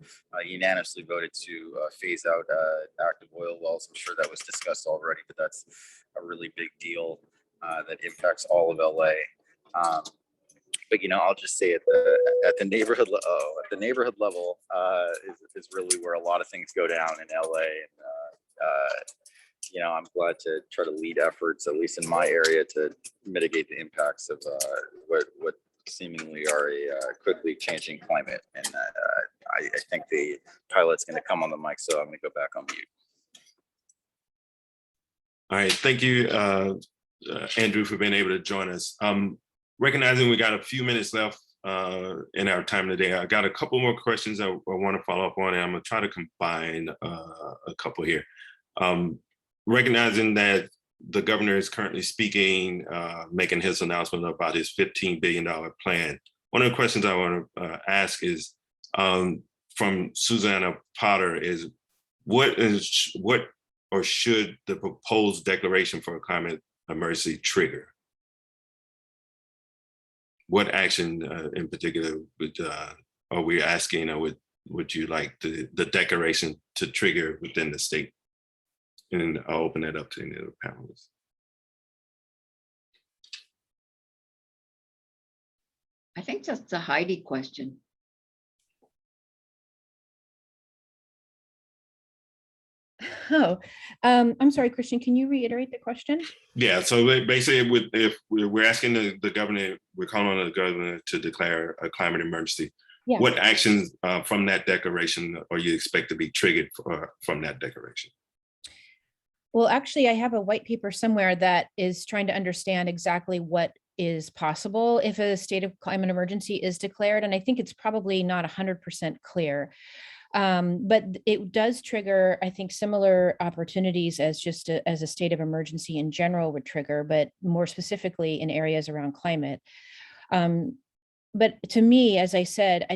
unanimously voted to phase out active oil wells. I'm sure that was discussed already, but that's a really big deal that impacts all of LA. But I'll just say at the neighborhood level is really where a lot of things go down in LA, and I'm glad to try to lead efforts, at least in my area, to mitigate the impacts of what seemingly are a quickly changing climate. And I think the pilot's going to come on the mic, so I'm going to go back on mute. All right, thank you, Andrew, for being able to join us. Recognizing we got a few minutes left in our time today, I got a couple more questions I want to follow up on, and I'm going to try to combine a couple here. Recognizing that the governor is currently speaking, making his announcement about his $15 billion plan. One of the questions I want to ask is from Susanna Potter is what or should the proposed declaration for a climate emergency trigger? What action in particular are we asking, or would you like the declaration to trigger within the state? And I'll open it up to any of the panelists. I think that's a Heidi question. Oh, I'm sorry, Christian, can you reiterate the question? Yeah, so basically, if we're asking the governor, we're calling on the governor to declare a climate emergency. Yeah. What actions from that declaration are you expect to be triggered from that declaration? Well, actually, I have a white paper somewhere that is trying to understand exactly what is possible if a state of climate emergency is declared. And I think it's probably not 100% clear. But it does trigger, I think, similar opportunities as just as a state of emergency in general would trigger, but more specifically in areas around climate. But to me, as I said,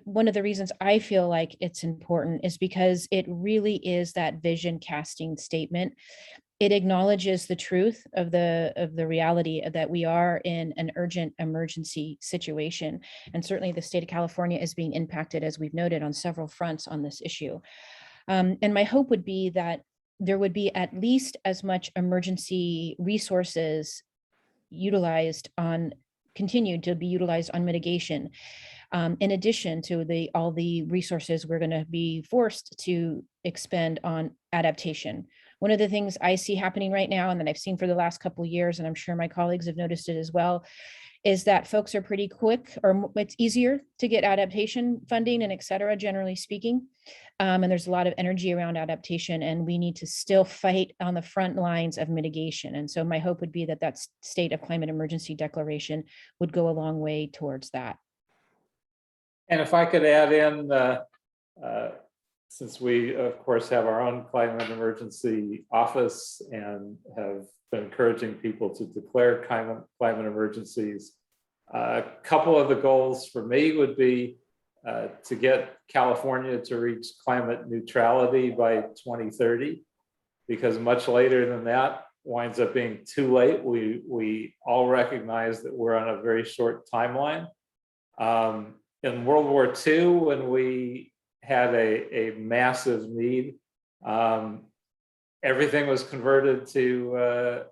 one of the reasons I feel like it's important is because it really is that vision casting statement. It acknowledges the truth of the reality that we are in an urgent emergency situation. And certainly the state of California is being impacted, as we've noted, on several fronts on this issue. And my hope would be that there would be at least as much emergency resources continued to be utilized on mitigation, in addition to all the resources we're going to be forced to expend on adaptation. One of the things I see happening right now, and that I've seen for the last couple of years, and I'm sure my colleagues have noticed it as well, is that folks are pretty quick, or it's easier to get adaptation funding and et cetera, generally speaking. And there's a lot of energy around adaptation, and we need to still fight on the front lines of mitigation. And so my hope would be that state of climate emergency declaration would go a long way towards that. And if I could add in, since we, of course, have our own climate emergency office and have been encouraging people to declare climate emergencies, a couple of the goals for me would be to get California to reach climate neutrality by 2030, because much later than that winds up being too late. We all recognize that we're on a very short timeline. In World War II, when we had a massive need, everything was converted to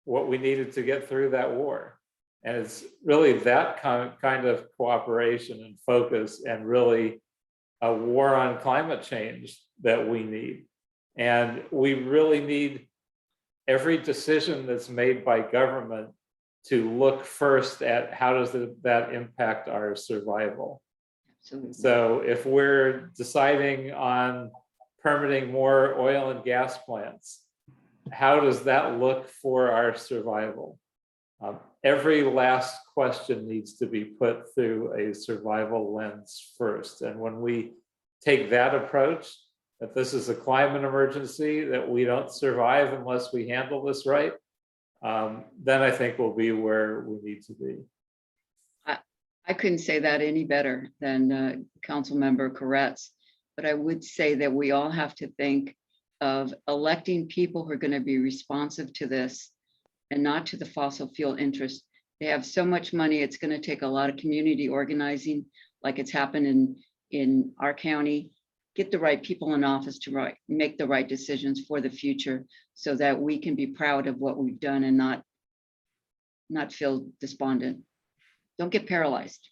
what we needed to get through that war. And it's really that kind of cooperation and focus, and really a war on climate change that we need. And we really need every decision that's made by government to look first at how does that impact our survival. Absolutely. So if we're deciding on permitting more oil and gas plants, how does that look for our survival? Every last question needs to be put through a survival lens first. And when we take that approach, that this is a climate emergency, that we don't survive unless we handle this right, then I think we'll be where we need to be. I couldn't say that any better than Councilmember Koretz, but I would say that we all have to think of electing people who are going to be responsive to this and not to the fossil fuel interest. They have so much money, it's going to take a lot of community organizing, like it's happened in our county. Get the right people in office to make the right decisions for the future so that we can be proud of what we've done and not feel despondent. Don't get paralyzed.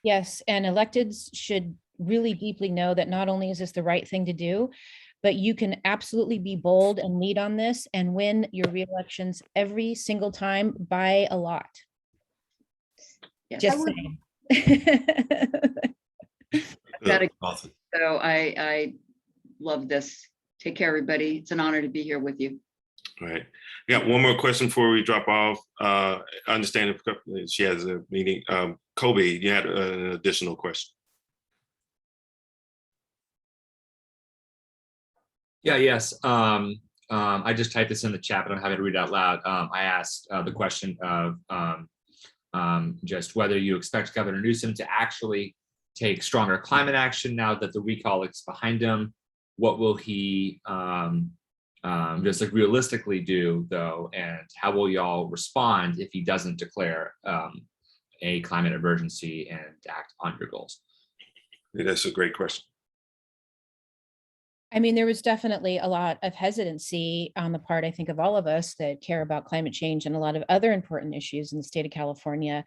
Yes, and electeds should really deeply know that not only is this the right thing to do, but you can absolutely be bold and lead on this and win your re-elections every single time by a lot. Yes. Just saying. Awesome. So I love this. Take care, everybody. It's an honor to be here with you. All right. We got one more question before we drop off. I understand if she has a meeting. Kobe, you had an additional question. Yeah, yes. I just typed this in the chat, but I'm happy to read it out loud. I asked the question of just whether you expect Governor Newsom to actually take stronger climate action now that the recall is behind him. What will he just like realistically do though? And how will y'all respond if he doesn't declare a climate emergency and act on your goals? Yeah, that's a great question. I mean, there was definitely a lot of hesitancy on the part, I think, of all of us that care about climate change and a lot of other important issues in the state of California,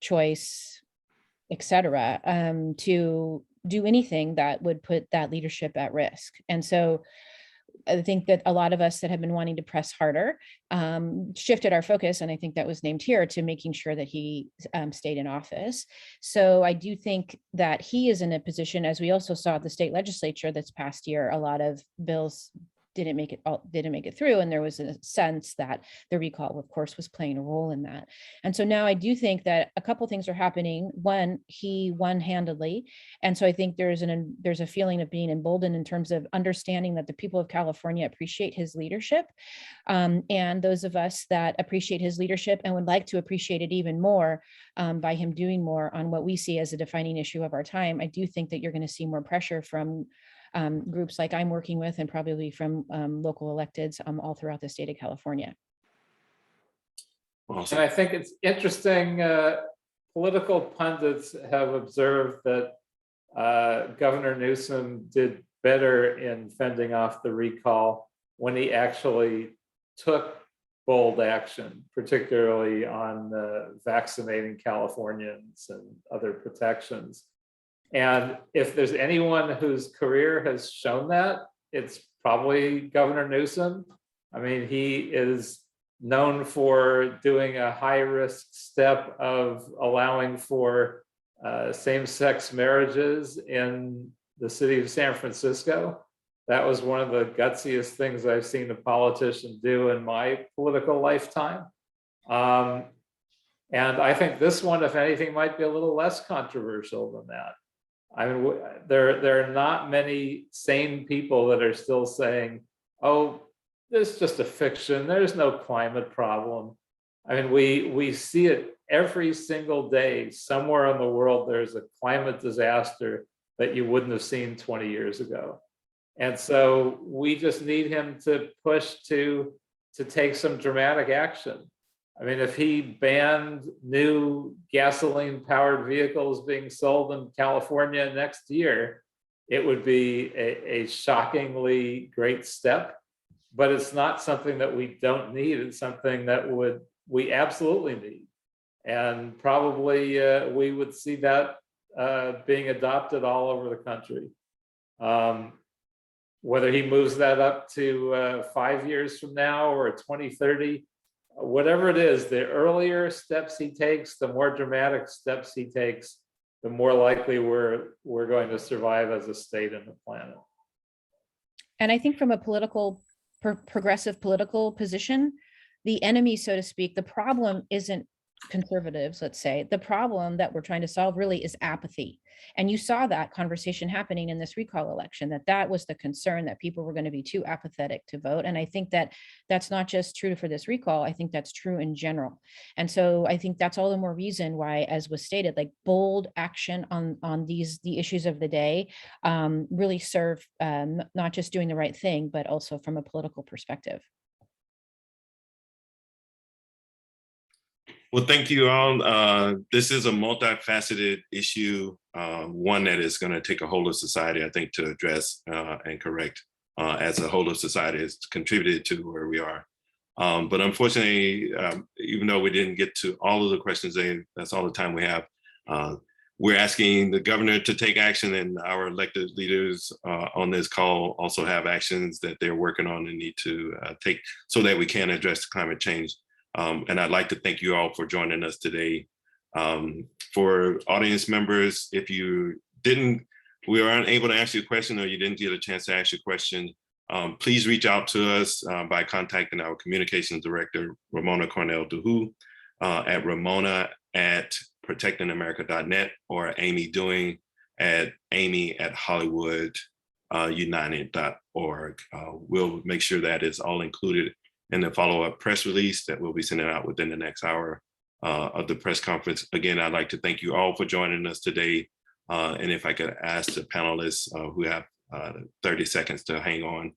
choice, et cetera, to do anything that would put that leadership at risk. And so I think that a lot of us that have been wanting to press harder shifted our focus, and I think that was named here, to making sure that he stayed in office. So I do think that he is in a position, as we also saw at the state legislature this past year, a lot of bills didn't make it through, and there was a sense that the recall, of course, was playing a role in that. And so now I do think that a couple things are happening. One, he won handedly, and so I think there's a feeling of being emboldened in terms of understanding that the people of California appreciate his leadership, and those of us that appreciate his leadership and would like to appreciate it even more by him doing more on what we see as a defining issue of our time. I do think that you're going to see more pressure from groups like I'm working with, and probably from local electeds all throughout the state of California. Awesome. And I think it's interesting, political pundits have observed that Governor Newsom did better in fending off the recall when he actually took bold action, particularly on vaccinating Californians and other protections. And if there's anyone whose career has shown that, it's probably Governor Newsom. I mean, he is known for doing a high-risk step of allowing for same-sex marriages in the city of San Francisco. That was one of the gutsiest things I've seen a politician do in my political lifetime. And I think this one, if anything, might be a little less controversial than that. I mean, there are not many sane people that are still saying, oh, this is just a fiction. There's no climate problem. I mean, we see it every single day. Somewhere in the world, there's a climate disaster that you wouldn't have seen 20 years ago. And so we just need him to push to take some dramatic action. I mean, if he banned new gasoline-powered vehicles being sold in California next year, it would be a shockingly great step. But it's not something that we don't need. It's something that we absolutely need. And probably we would see that being adopted all over the country. Whether he moves that up to 5 years from now or 2030, whatever it is, the earlier steps he takes, the more dramatic steps he takes, the more likely we're going to survive as a state and the planet. And I think from a progressive political position, the enemy, so to speak, the problem isn't conservatives, let's say. The problem that we're trying to solve really is apathy. And you saw that conversation happening in this recall election, that was the concern, that people were going to be too apathetic to vote. And I think that that's not just true for this recall. I think that's true in general. And so I think that's all the more reason why, as was stated, like bold action on the issues of the day really serve not just doing the right thing, but also from a political perspective. Well, thank you all. This is a multifaceted issue, one that is going to take a whole of society, I think, to address and correct as a whole of society has contributed to where we are. But unfortunately, even though we didn't get to all of the questions, that's all the time we have. We're asking the governor to take action, and our elected leaders on this call also have actions that they're working on and need to take so that we can address climate change. And I'd like to thank you all for joining us today. For audience members, if we were unable to answer your question or you didn't get a chance to ask your question, please reach out to us by contacting our communications director, Ramona Cornell-Duhu, at ramona@protectingamerica.net, or Amy Doing at amy@hollywoodunited.org. We'll make sure that is all included in the follow-up press release that we'll be sending out within the next hour of the press conference. Again, I'd like to thank you all for joining us today. And if I could ask the panelists who have 30 seconds to hang on